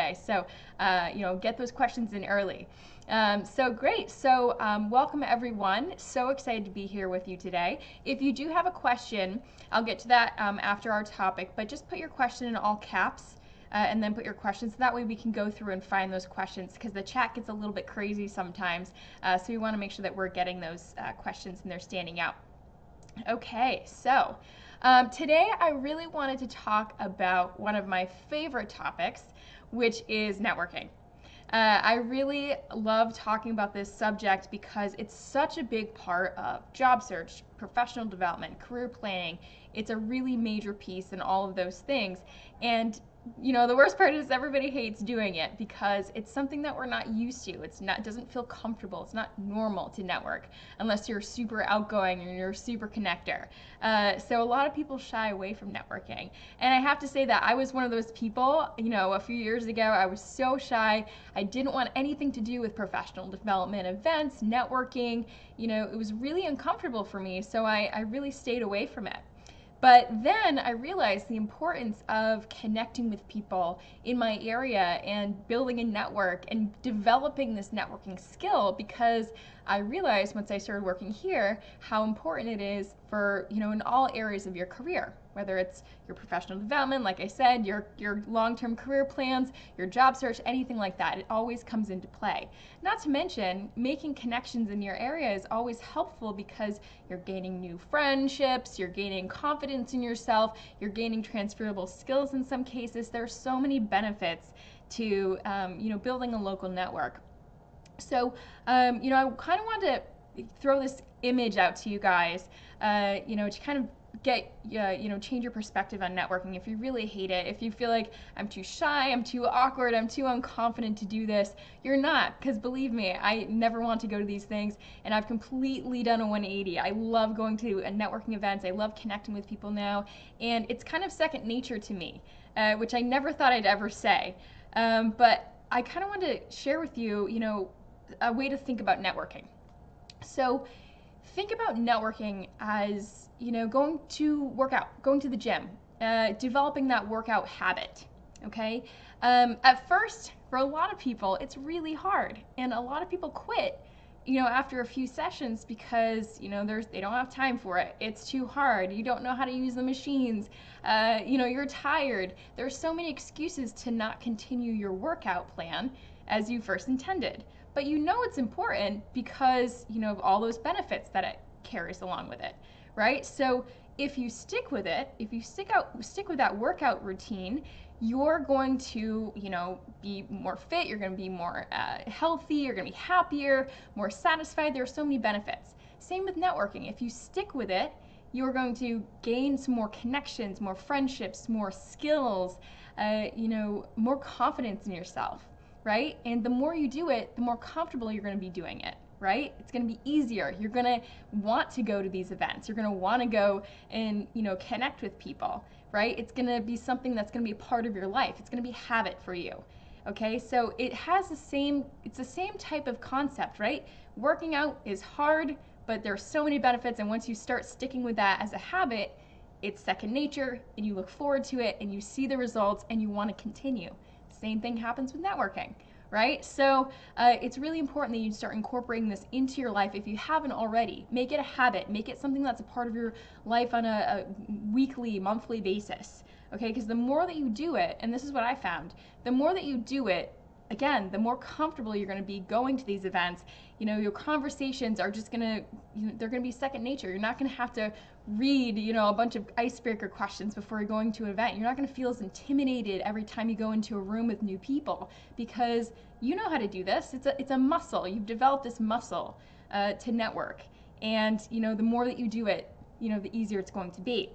today. So, get those questions in early. So great. So welcome everyone. So excited to be here with you today. If you do have a question, I'll get to that after our topic, but just put your question in all caps. And then put your questions. That way we can go through and find those questions, because the chat gets a little bit crazy sometimes. So we want to make sure that we're getting those questions and they're standing out. Okay, so today I really wanted to talk about one of my favorite topics, which is networking. I really love talking about this subject because it's such a big part of job search, professional development, career planning. It's a really major piece in all of those things. And the worst part is everybody hates doing it because it's something that we're not used to. It doesn't feel comfortable. It's not normal to network unless you're super outgoing and you're a super connector. So a lot of people shy away from networking. And I have to say that I was one of those people, a few years ago, I was so shy. I didn't want anything to do with professional development events, networking. It was really uncomfortable for me. So I really stayed away from it. But then I realized the importance of connecting with people in my area and building a network and developing this networking skill, because I realized once I started working here how important it is for, in all areas of your career, whether it's your professional development, like I said, your long-term career plans, your job search, anything like that. It always comes into play. Not to mention, making connections in your area is always helpful because you're gaining new friendships, you're gaining confidence in yourself, you're gaining transferable skills in some cases. There are so many benefits to, building a local network. So, I kind of wanted to throw this image out to you guys, to kind of get, change your perspective on networking. If you really hate it, if you feel like I'm too shy, I'm too awkward, I'm too unconfident to do this, you're not, because believe me, I never want to go to these things, and I've completely done a 180. I love going to networking events. I love connecting with people now, and it's kind of second nature to me, which I never thought I'd ever say. But I kind of wanted to share with you, a way to think about networking. So think about networking as, going to work out, going to the gym, developing that workout habit, okay? At first, for a lot of people, it's really hard, and a lot of people quit, after a few sessions because, they don't have time for it. It's too hard. You don't know how to use the machines. You're tired. There's so many excuses to not continue your workout plan as you first intended. But it's important because, of all those benefits that it carries along with it, right? So if you stick with it, if you stick with that workout routine, you're going to, be more fit, you're going to be more healthy, you're going to be happier, more satisfied. There are so many benefits. Same with networking. If you stick with it, you're going to gain some more connections, more friendships, more skills, more confidence in yourself, right? And the more you do it, the more comfortable you're going to be doing it, right? It's going to be easier. You're going to want to go to these events. You're going to want to go and, connect with people, right? It's going to be something that's going to be a part of your life. It's going to be habit for you. Okay? So it's the same type of concept, right? Working out is hard, but there's so many benefits, and once you start sticking with that as a habit, it's second nature, and you look forward to it, and you see the results, and you want to continue. Same thing happens with networking, right? So it's really important that you start incorporating this into your life if you haven't already. Make it a habit. Make it something that's a part of your life on a weekly, monthly basis, okay? Because the more that you do it, and this is what I found, the more that you do it, again, the more comfortable you're going to be going to these events. Your conversations are just going to, they're going to be second nature. You're not going to have to read, a bunch of icebreaker questions before you're going to an event. You're not going to feel as intimidated every time you go into a room with new people because you know how to do this. It's a muscle. You've developed this muscle to network. And, the more that you do it, the easier it's going to be.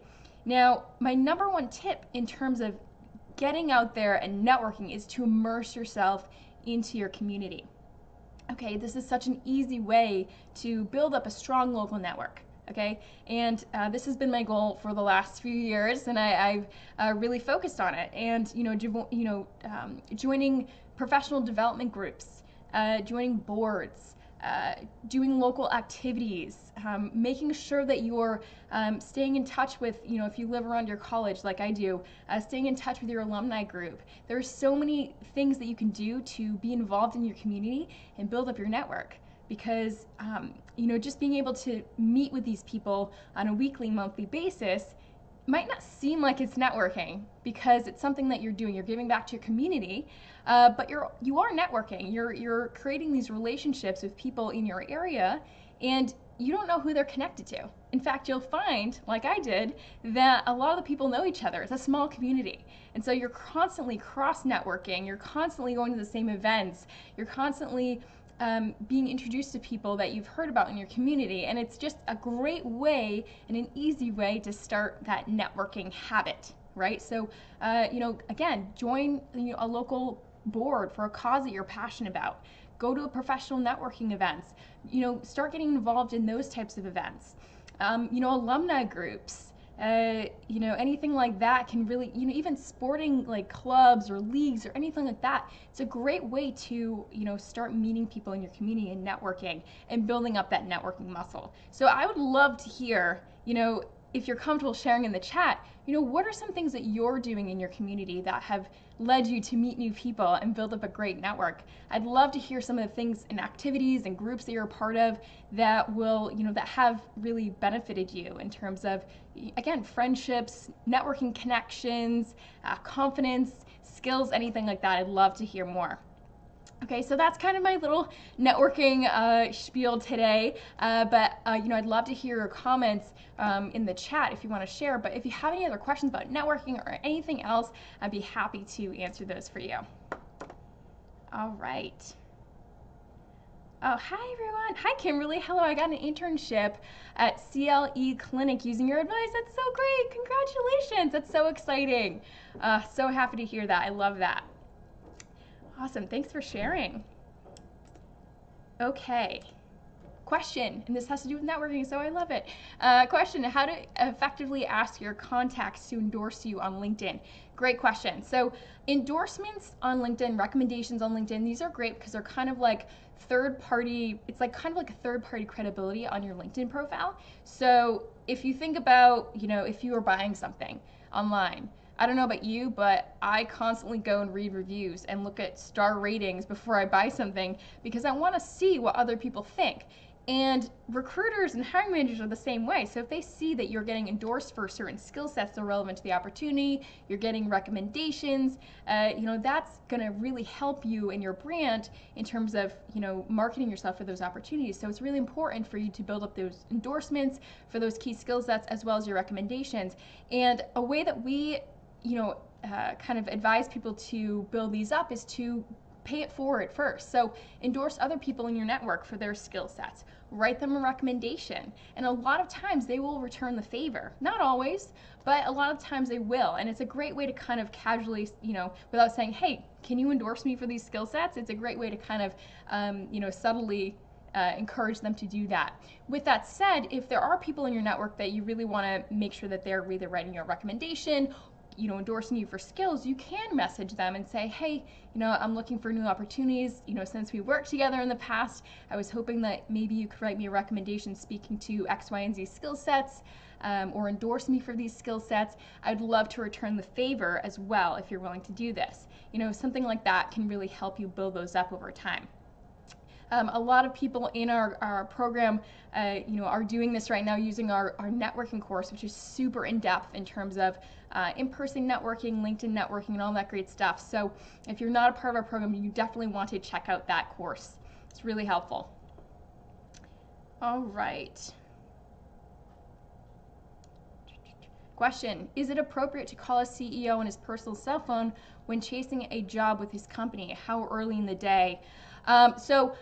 Now, my number one tip in terms of getting out there and networking is to immerse yourself into your community. Okay, this is such an easy way to build up a strong local network. Okay, and this has been my goal for the last few years, and I've really focused on it. And joining professional development groups, joining boards, doing local activities, making sure that you're staying in touch with, if you live around your college like I do, staying in touch with your alumni group. There are so many things that you can do to be involved in your community and build up your network. Because, just being able to meet with these people on a weekly, monthly basis might not seem like it's networking because it's something that you're doing. You're giving back to your community, but you are networking. You're creating these relationships with people in your area, and you don't know who they're connected to. In fact, you'll find, like I did, that a lot of the people know each other. It's a small community. And so you're constantly cross-networking. You're constantly going to the same events. You're constantly being introduced to people that you've heard about in your community, and it's just a great way and an easy way to start that networking habit, right? So, again, join a local board for a cause that you're passionate about. Go to a professional networking events. Start getting involved in those types of events. Alumni groups. Anything like that can really, even sporting like clubs or leagues or anything like that. It's a great way to, start meeting people in your community and networking and building up that networking muscle. So I would love to hear, if you're comfortable sharing in the chat, what are some things that you're doing in your community that have led you to meet new people and build up a great network? I'd love to hear some of the things and activities and groups that you're a part of that will, that have really benefited you in terms of, again, friendships, networking connections, confidence, skills, anything like that. I'd love to hear more. Okay, so that's kind of my little networking spiel today, but I'd love to hear your comments in the chat if you want to share. But if you have any other questions about networking or anything else, I'd be happy to answer those for you. All right. Oh, hi everyone. Hi Kimberly. Hello, I got an internship at CLE Clinic using your advice. That's so great. Congratulations. That's so exciting. So happy to hear that. I love that. Awesome, thanks for sharing. Okay, question, and this has to do with networking, so I love it. Question, how to effectively ask your contacts to endorse you on LinkedIn? Great question. So endorsements on LinkedIn, recommendations on LinkedIn, these are great because they're kind of like third-party, it's like kind of like a third-party credibility on your LinkedIn profile. So if you think about, if you were buying something online, I don't know about you, but I constantly go and read reviews and look at star ratings before I buy something because I want to see what other people think. And recruiters and hiring managers are the same way. So if they see that you're getting endorsed for certain skill sets that are relevant to the opportunity, you're getting recommendations, that's going to really help you and your brand in terms of, marketing yourself for those opportunities. So it's really important for you to build up those endorsements for those key skill sets as well as your recommendations. And a way that we kind of advise people to build these up is to pay it forward first. So endorse other people in your network for their skill sets. Write them a recommendation. And a lot of times they will return the favor. Not always, but a lot of times they will. And it's a great way to kind of casually, without saying, hey, can you endorse me for these skill sets? It's a great way to kind of, subtly encourage them to do that. With that said, if there are people in your network that you really want to make sure that they're either writing your recommendation, endorsing you for skills, you can message them and say, hey, I'm looking for new opportunities. Since we worked together in the past, I was hoping that maybe you could write me a recommendation speaking to X, Y, and Z skill sets, or endorse me for these skill sets. I'd love to return the favor as well if you're willing to do this. Something like that can really help you build those up over time. A lot of people in our program, are doing this right now using our networking course, which is super in-depth in terms of in-person networking, LinkedIn networking, and all that great stuff. So if you're not a part of our program, you definitely want to check out that course. It's really helpful. All right. Question, is it appropriate to call a CEO on his personal cell phone when chasing a job with his company? How early in the day? So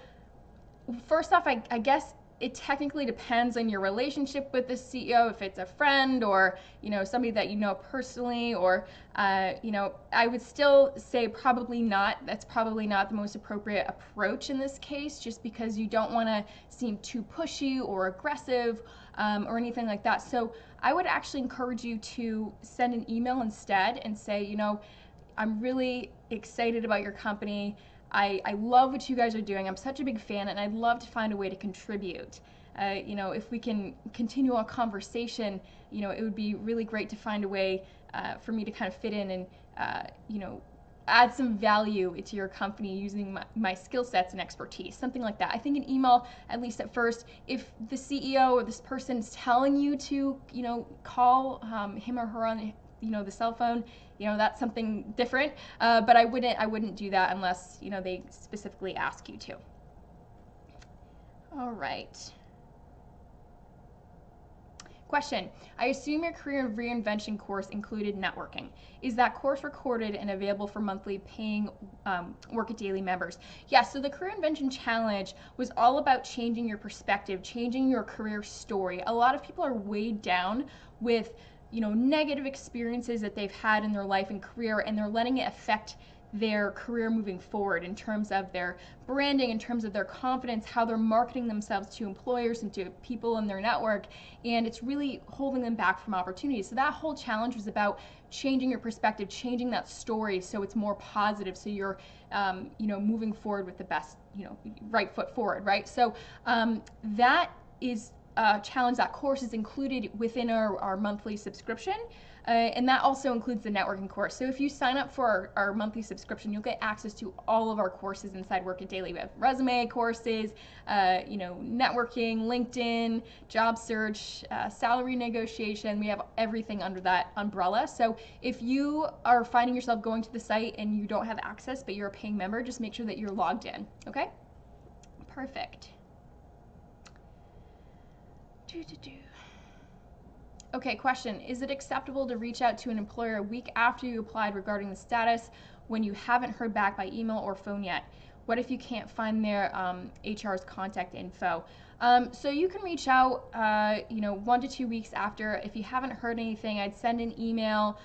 first off, I guess it technically depends on your relationship with the CEO, if it's a friend or, somebody that you know personally, or, I would still say probably not. That's probably not the most appropriate approach in this case, just because you don't want to seem too pushy or aggressive or anything like that. So I would actually encourage you to send an email instead and say, I'm really excited about your company. I love what you guys are doing. I'm such a big fan, and I'd love to find a way to contribute. If we can continue our conversation, it would be really great to find a way for me to kind of fit in and, add some value to your company using my skill sets and expertise, something like that. I think an email, at least at first, if the CEO or this person's telling you to, call him or her on, the cell phone, that's something different. But I wouldn't do that unless, they specifically ask you to. All right. Question, I assume your career reinvention course included networking. Is that course recorded and available for monthly paying Work It Daily members? Yeah, so the Career Invention Challenge was all about changing your perspective, changing your career story. A lot of people are weighed down with negative experiences that they've had in their life and career, and they're letting it affect their career moving forward in terms of their branding, in terms of their confidence, how they're marketing themselves to employers and to people in their network, and it's really holding them back from opportunities. So that whole challenge was about changing your perspective, changing that story so it's more positive, so you're moving forward with the best, right foot forward, right? So that is a challenge. That course is included within our monthly subscription. And that also includes the networking course. So if you sign up for our monthly subscription, you'll get access to all of our courses inside Work It Daily. We have resume courses, networking, LinkedIn, job search, salary negotiation. We have everything under that umbrella. So if you are finding yourself going to the site and you don't have access, but you're a paying member, just make sure that you're logged in. Okay? Perfect. Okay, question. Is it acceptable to reach out to an employer a week after you applied regarding the status when you haven't heard back by email or phone yet? What if you can't find their HR's contact info? So you can reach out, 1 to 2 weeks after. If you haven't heard anything, I'd send an email,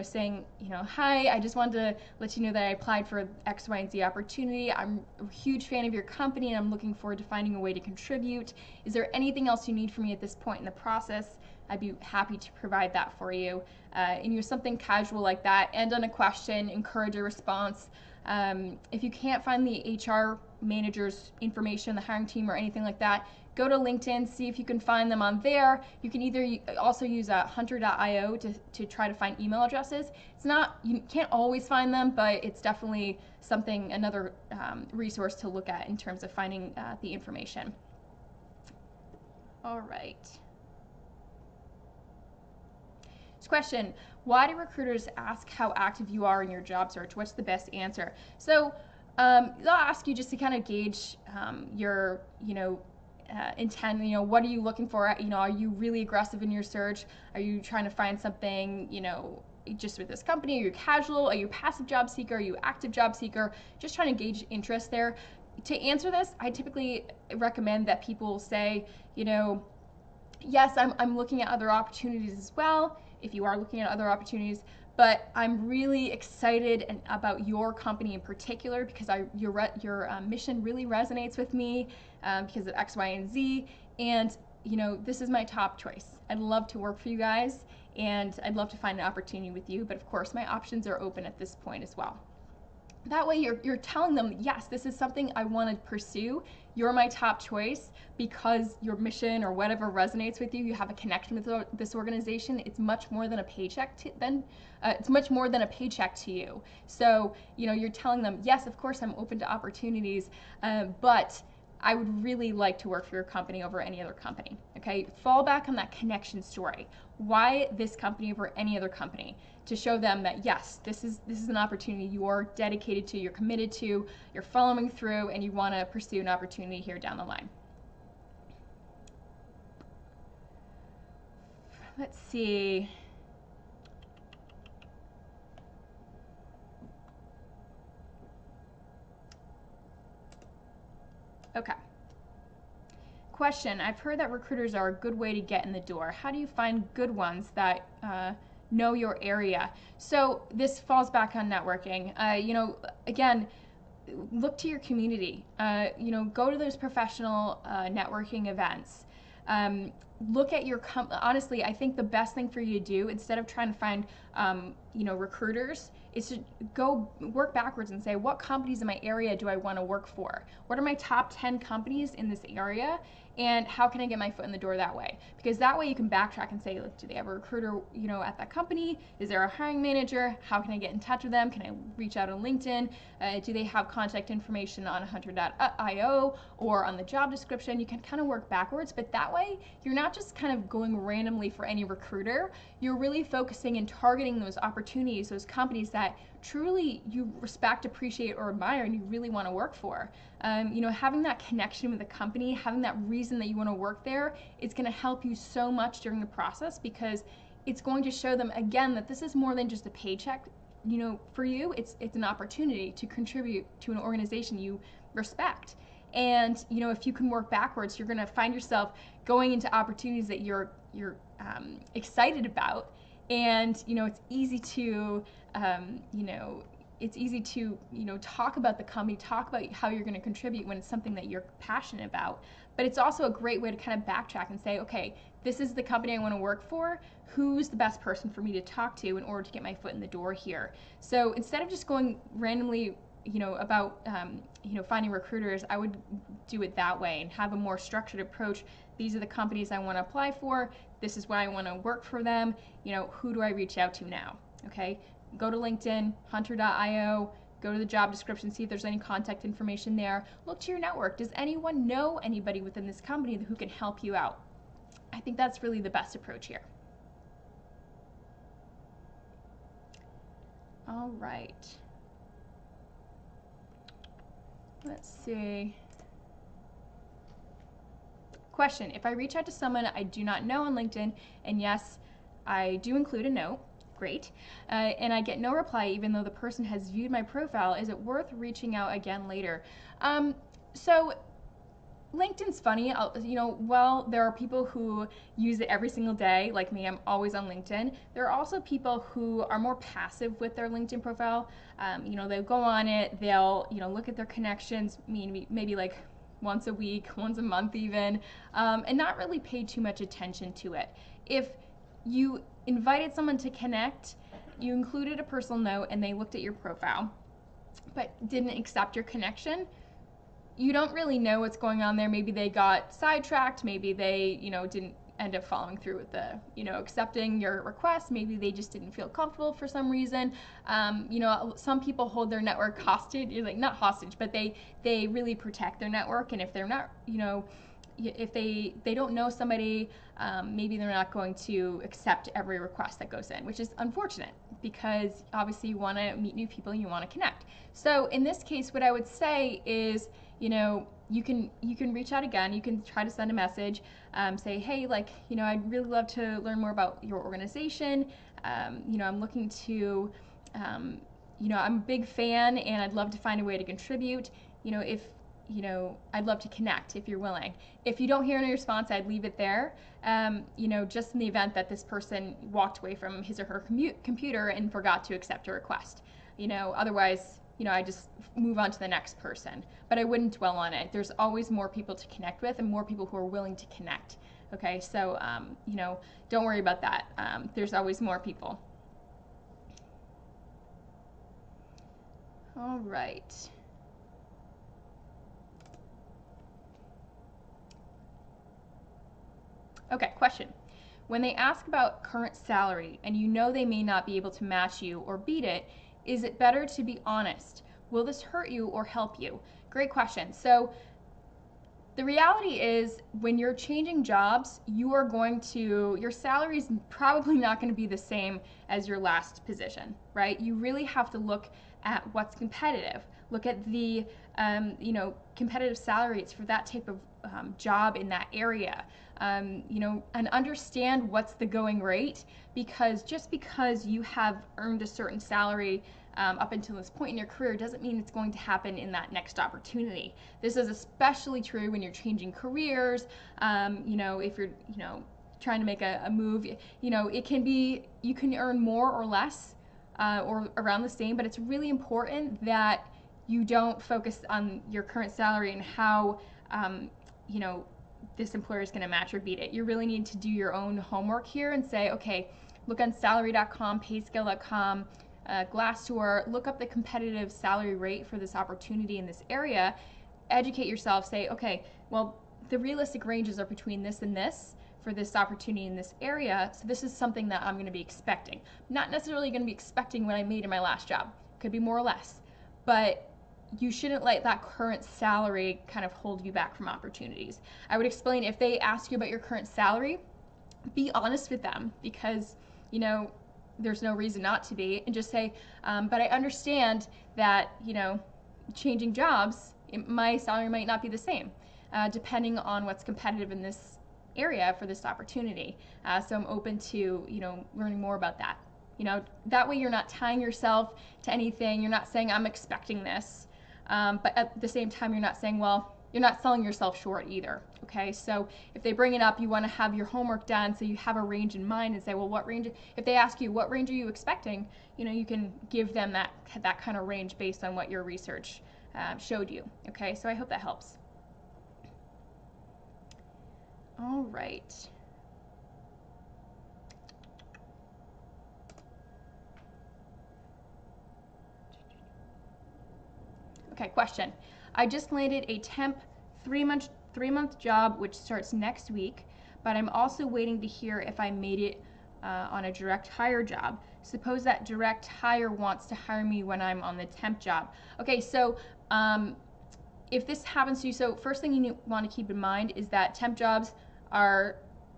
saying, hi, I just wanted to let you know that I applied for X, Y, and Z opportunity. I'm a huge fan of your company, and I'm looking forward to finding a way to contribute. Is there anything else you need from me at this point in the process? I'd be happy to provide that for you. And something casual like that. End on a question, encourage a response. If you can't find the HR manager's information, the hiring team, or anything like that, go to LinkedIn, see if you can find them on there. You can either also use hunter.io to try to find email addresses. You can't always find them, but it's definitely another resource to look at in terms of finding the information. All right. Question, why do recruiters ask how active you are in your job search? What's the best answer? So they'll ask you just to kind of gauge your, intent. What are you looking for? Are you really aggressive in your search? Are you trying to find something, just with this company? Are you casual? Are you a passive job seeker? Are you active job seeker? Just trying to gauge interest there. To answer this, I typically recommend that people say, yes, I'm looking at other opportunities as well, if you are looking at other opportunities, but I'm really excited about your company in particular because your mission really resonates with me because of X, Y, and Z, and this is my top choice. I'd love to work for you guys, and I'd love to find an opportunity with you, but of course my options are open at this point as well. That way you're telling them, yes, this is something I want to pursue. You're my top choice because your mission or whatever resonates with you. You have a connection with this organization. It's much more than a paycheck it's much more than a paycheck to you. So, you're telling them, yes, of course I'm open to opportunities, but I would really like to work for your company over any other company. Okay, fall back on that connection story. Why this company over any other company? To show them that yes, this is an opportunity you're dedicated to, you're committed to, you're following through, and you want to pursue an opportunity here down the line. Let's see. Okay. Question, I've heard that recruiters are a good way to get in the door. How do you find good ones that know your area? So this falls back on networking. Again, look to your community. Go to those professional networking events. Look at your honestly, I think the best thing for you to do, instead of trying to find recruiters, is to go work backwards and say, what companies in my area do I want to work for? What are my top 10 companies in this area? And how can I get my foot in the door that way? Because that way you can backtrack and say, like, do they have a recruiter, at that company? Is there a hiring manager? How can I get in touch with them? Can I reach out on LinkedIn? Do they have contact information on hunter.io or on the job description? You can kind of work backwards, but that way you're not just kind of going randomly for any recruiter. You're really focusing and targeting those opportunities, those companies that truly you respect, appreciate, or admire, and you really want to work for. Having that connection with the company, having that reason that you want to work there, it's going to help you so much during the process, because it's going to show them again that this is more than just a paycheck. For you, it's an opportunity to contribute to an organization you respect. And if you can work backwards, you're going to find yourself going into opportunities that you're excited about. And it's easy to talk about the company, talk about how you're going to contribute when it's something that you're passionate about. But it's also a great way to kind of backtrack and say, okay, this is the company I want to work for. Who's the best person for me to talk to in order to get my foot in the door here? So instead of just going randomly, about finding recruiters, I would do it that way and have a more structured approach. These are the companies I want to apply for. This is why I want to work for them. Who do I reach out to now? Okay, go to LinkedIn, hunter.io, go to the job description, see if there's any contact information there. Look to your network. Does anyone know anybody within this company who can help you out? I think that's really the best approach here. All right. Let's see. Question: if I reach out to someone I do not know on LinkedIn, and yes, I do include a note, great, and I get no reply even though the person has viewed my profile, is it worth reaching out again later? So LinkedIn's funny. Well, there are people who use it every single day, like me. I'm always on LinkedIn. There are also people who are more passive with their LinkedIn profile. They'll go on it, they'll, look at their connections, maybe like once a week, once a month even, and not really pay too much attention to it. If you invited someone to connect, you included a personal note, and they looked at your profile, but didn't accept your connection, you don't really know what's going on there. Maybe they got sidetracked. Maybe they, didn't end up following through with the, accepting your request. Maybe they just didn't feel comfortable for some reason. Some people hold their network hostage. Like, not hostage, but they really protect their network. And if they're not, if they don't know somebody, maybe they're not going to accept every request that goes in, which is unfortunate, because obviously you want to meet new people and you want to connect. So in this case, what I would say is, you can reach out again. You can try to send a message, say, hey, I'd really love to learn more about your organization. I'm looking to, I'm a big fan, and I'd love to find a way to contribute. I'd love to connect if you're willing. If you don't hear any response, I'd leave it there, just in the event that this person walked away from his or her computer and forgot to accept a request. Otherwise, I just move on to the next person. But I wouldn't dwell on it. There's always more people to connect with and more people who are willing to connect. Okay, so, don't worry about that. There's always more people. All right. Okay, question. When they ask about current salary and they may not be able to match you or beat it, is it better to be honest? Will this hurt you or help you? Great question. So the reality is, when you're changing jobs, your salary is probably not going to be the same as your last position, right? You really have to look at what's competitive. Look at the, competitive salaries for that type of job in that area, and understand what's the going rate, because just because you have earned a certain salary up until this point in your career doesn't mean it's going to happen in that next opportunity. This is especially true when you're changing careers. If you're, trying to make a move, it can be, you can earn more or less, or around the same, but it's really important that you don't focus on your current salary and how, this employer is going to match or beat it. You really need to do your own homework here and say, okay, look on salary.com, payscale.com, Glassdoor, look up the competitive salary rate for this opportunity in this area, educate yourself, say, okay, well, the realistic ranges are between this and this for this opportunity in this area, so this is something that I'm going to be expecting. Not necessarily going to be expecting what I made in my last job. Could be more or less, but you shouldn't let that current salary kind of hold you back from opportunities. I would explain, if they ask you about your current salary, be honest with them, because there's no reason not to be, and just say, but I understand that changing jobs, my salary might not be the same, depending on what's competitive in this area for this opportunity. So I'm open to learning more about that. That way you're not tying yourself to anything. You're not saying I'm expecting this, but at the same time you're not saying, well, you're not selling yourself short either. Okay, so if they bring it up, you want to have your homework done so you have a range in mind and say, well, what range? If they ask you what range are you expecting, you can give them that kind of range based on what your research showed you. Okay, so I hope that helps. All right. Okay, question. I just landed a temp three-month job which starts next week, but I'm also waiting to hear if I made it on a direct hire job. Suppose that direct hire wants to hire me when I'm on the temp job. Okay, so if this happens to you, so first thing you want to keep in mind is that temp jobs are,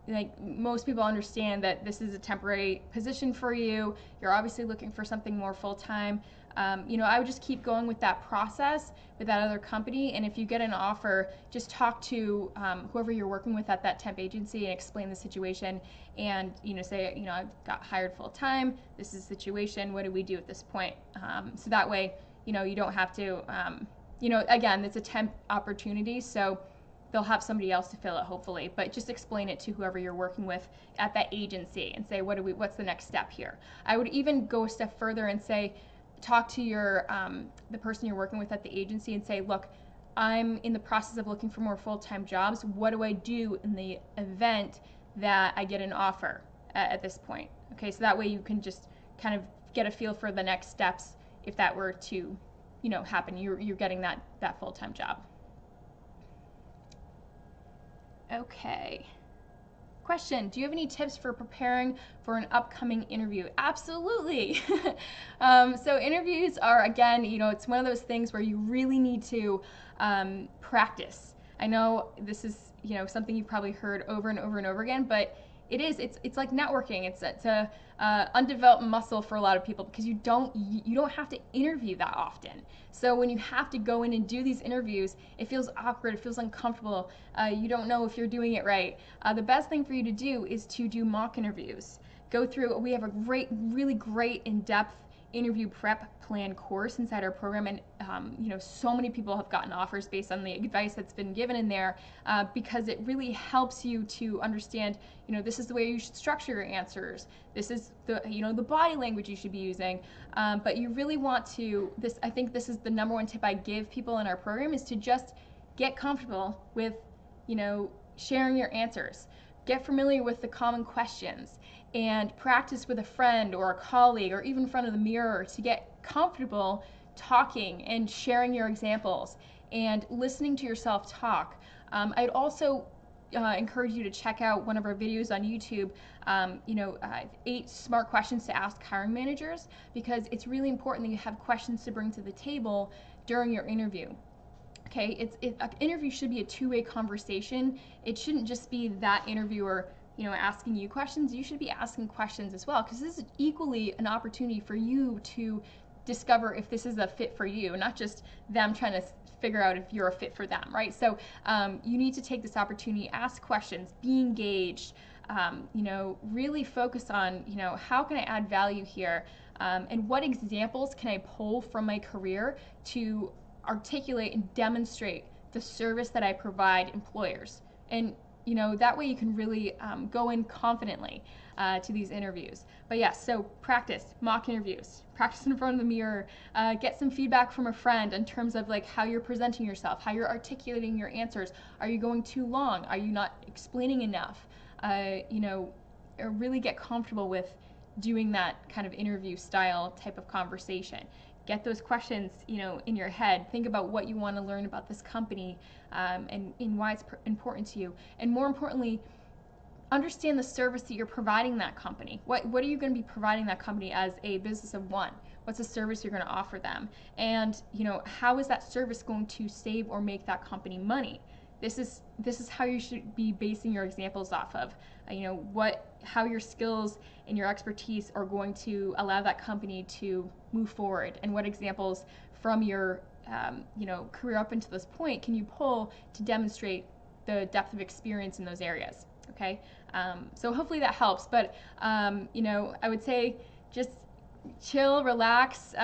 like, most people understand that this is a temporary position for you. You're obviously looking for something more full-time. I would just keep going with that process with that other company, and if you get an offer, just talk to whoever you're working with at that temp agency and explain the situation, and say, I've got hired full-time, this is the situation, what do we do at this point? So that way, you don't have to, again, it's a temp opportunity, so they'll have somebody else to fill it, hopefully, but just explain it to whoever you're working with at that agency and say, what's the next step here? I would even go a step further and say, talk to the person you're working with at the agency and say, look, I'm in the process of looking for more full-time jobs. What do I do in the event that I get an offer at this point? Okay, so that way you can just kind of get a feel for the next steps if that were to, happen. You're getting that full-time job. Okay. Question, do you have any tips for preparing for an upcoming interview? Absolutely. So interviews are, again, it's one of those things where you really need to practice. I know this is, something you've probably heard over and over and over again, but it's like networking. It's a undeveloped muscle for a lot of people, because you don't have to interview that often. So when you have to go in and do these interviews, it feels awkward, it feels uncomfortable, you don't know if you're doing it right. The best thing for you to do is to do mock interviews. We have a really great in-depth interview prep plan course inside our program, and so many people have gotten offers based on the advice that's been given in there, because it really helps you to understand, this is the way you should structure your answers, this is the body language you should be using, but you really want to, I think this is the number one tip I give people in our program, is to just get comfortable with sharing your answers. Get familiar with the common questions and practice with a friend or a colleague or even in front of the mirror to get comfortable talking and sharing your examples and listening to yourself talk. I'd also encourage you to check out one of our videos on YouTube, 8 smart questions to ask hiring managers, because it's really important that you have questions to bring to the table during your interview. Okay, an interview should be a two-way conversation. It shouldn't just be that interviewer, asking you questions. You should be asking questions as well, because this is equally an opportunity for you to discover if this is a fit for you, not just them trying to figure out if you're a fit for them, right? So you need to take this opportunity, ask questions, be engaged, really focus on, how can I add value here, and what examples can I pull from my career to articulate and demonstrate the service that I provide employers. And that way you can really go in confidently to these interviews. But yes, so practice mock interviews, practice in front of the mirror, get some feedback from a friend in terms of like how you're presenting yourself, how you're articulating your answers. Are you going too long? Are you not explaining enough? Really get comfortable with doing that kind of interview style type of conversation. Get those questions, in your head. Think about what you want to learn about this company, and why it's important to you. And more importantly, understand the service that you're providing that company. What are you going to be providing that company as a business of one? What's the service you're going to offer them? And how is that service going to save or make that company money? This is how you should be basing your examples off of. How your skills and your expertise are going to allow that company to move forward, and what examples from your career up until this point can you pull to demonstrate the depth of experience in those areas. Okay, so hopefully that helps. But I would say just chill, relax.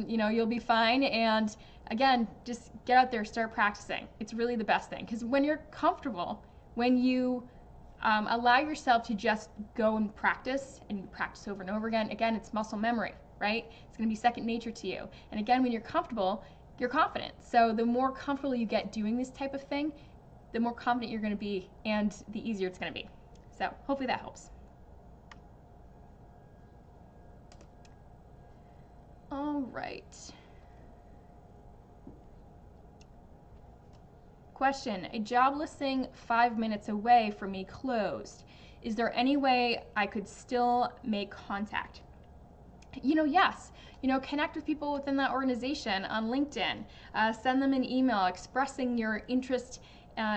You'll be fine. And again, just get out there, start practicing. It's really the best thing, because when you're comfortable, when you allow yourself to just go and practice over and over again, it's muscle memory, right? It's going to be second nature to you. And again, when you're comfortable, you're confident. So the more comfortable you get doing this type of thing, the more confident you're going to be, and the easier it's going to be. So hopefully that helps. All right. Question: a job listing 5 minutes away from me closed. Is there any way I could still make contact? Yes. Connect with people within that organization on LinkedIn. Send them an email expressing your interest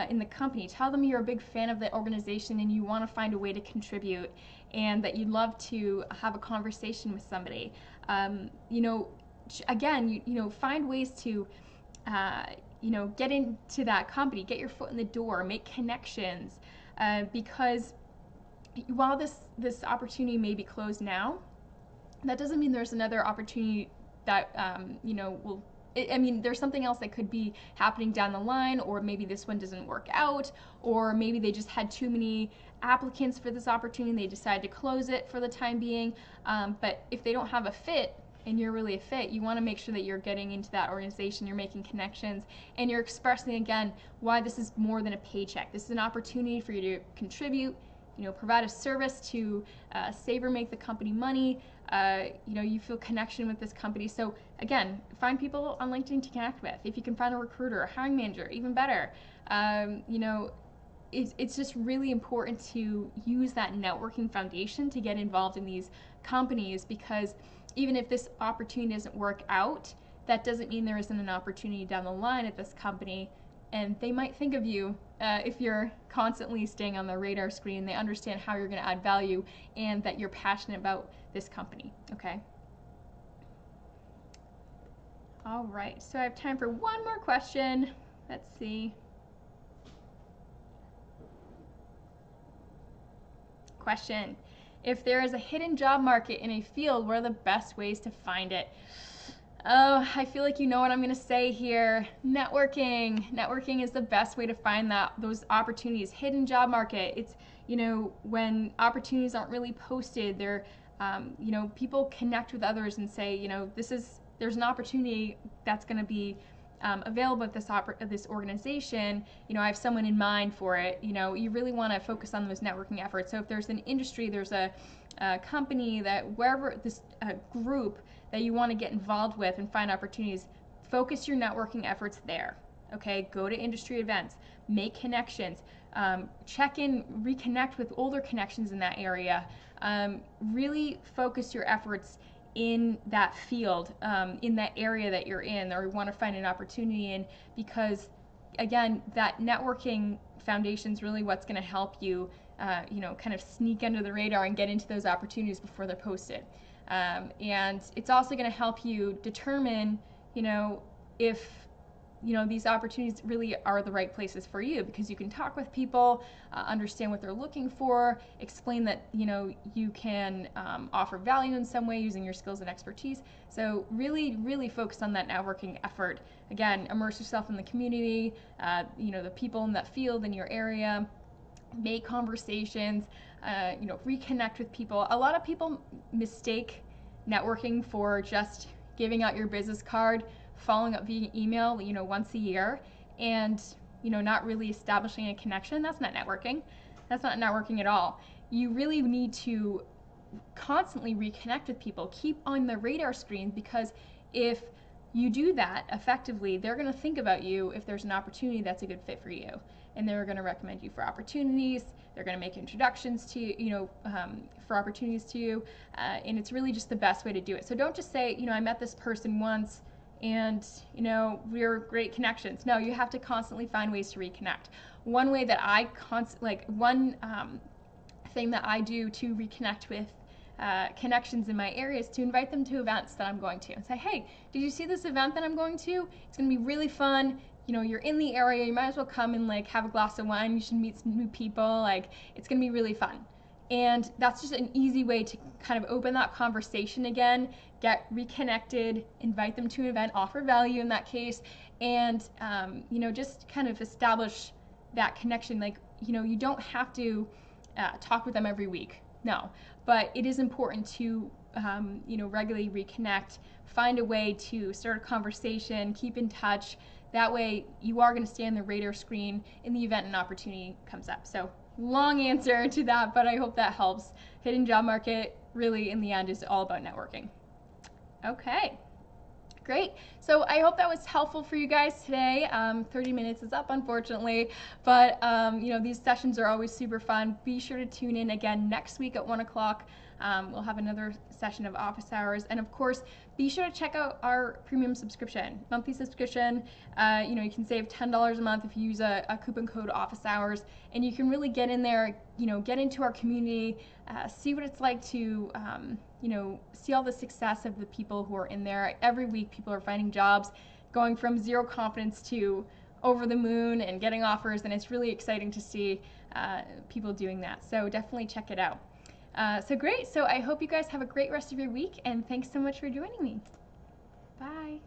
in the company. Tell them you're a big fan of the organization and you want to find a way to contribute, and that you'd love to have a conversation with somebody. Again, find ways to get into that company, get your foot in the door, make connections, because while this opportunity may be closed now, that doesn't mean there's another opportunity that there's something else that could be happening down the line, or maybe this one doesn't work out, or maybe they just had too many applicants for this opportunity and they decided to close it for the time being. But if they don't have a fit and you're really a fit, you want to make sure that you're getting into that organization, you're making connections, and you're expressing again why this is more than a paycheck. This is an opportunity for you to contribute, provide a service to save or make the company money. You feel connection with this company. So again, find people on LinkedIn to connect with. If you can find a recruiter, a hiring manager, even better. It's just really important to use that networking foundation to get involved in these companies, because even if this opportunity doesn't work out, that doesn't mean there isn't an opportunity down the line at this company. And they might think of you if you're constantly staying on their radar screen. They understand how you're going to add value and that you're passionate about this company. Okay. All right. So I have time for one more question. Let's see. Question: if there is a hidden job market in a field, what are the best ways to find it? Oh, I feel like you know what I'm going to say here. Networking. Networking is the best way to find those opportunities. Hidden job market. It's, when opportunities aren't really posted, they're, people connect with others and say, there's an opportunity that's going to be available at this organization. I have someone in mind for it. You really want to focus on those networking efforts. So if there's an industry, there's a company, that wherever this group that you want to get involved with and find opportunities, focus your networking efforts there. Okay, go to industry events, make connections, check in, reconnect with older connections in that area. Really focus your efforts in that field, in that area that you're in, or you want to find an opportunity in, because again, that networking foundation is really what's going to help you, kind of sneak under the radar and get into those opportunities before they're posted. And it's also going to help you determine, if these opportunities really are the right places for you, because you can talk with people, understand what they're looking for, explain that you can offer value in some way using your skills and expertise. So really focus on that networking effort. Again, immerse yourself in the community, the people in that field in your area, make conversations, reconnect with people. A lot of people mistake networking for just giving out your business card, following up via email, once a year, and, not really establishing a connection. That's not networking. That's not networking at all. You really need to constantly reconnect with people, keep on the radar screen, because if you do that effectively, they're going to think about you if there's an opportunity that's a good fit for you, and they're going to recommend you for opportunities. They're going to make introductions to you, for opportunities to you, and it's really just the best way to do it. So don't just say, I met this person once and we're great connections. No, you have to constantly find ways to reconnect. One way that I thing that I do to reconnect with connections in my area is to invite them to events that I'm going to and say, hey, did you see this event that I'm going to? It's going to be really fun. You're in the area, you might as well come and have a glass of wine. You should meet some new people. It's going to be really fun. And that's just an easy way to kind of open that conversation again, get reconnected, invite them to an event, offer value in that case, and just kind of establish that connection. You don't have to talk with them every week, no, but it is important to regularly reconnect, find a way to start a conversation, keep in touch. That way you are going to stay on the radar screen in the event an opportunity comes up. So long answer to that, but I hope that helps. Hidden job market really in the end is all about networking. Okay. Great. So I hope that was helpful for you guys today. 30 minutes is up, unfortunately, but these sessions are always super fun. Be sure to tune in again next week at 1 o'clock. We'll have another session of office hours, and of course, be sure to check out our premium subscription, monthly subscription. You can save $10 a month if you use a coupon code office hours, and you can really get in there, get into our community, see what it's like to see all the success of the people who are in there. Every week people are finding jobs, going from zero confidence to over the moon and getting offers, and it's really exciting to see people doing that. So definitely check it out. So great. So I hope you guys have a great rest of your week, and thanks so much for joining me. Bye.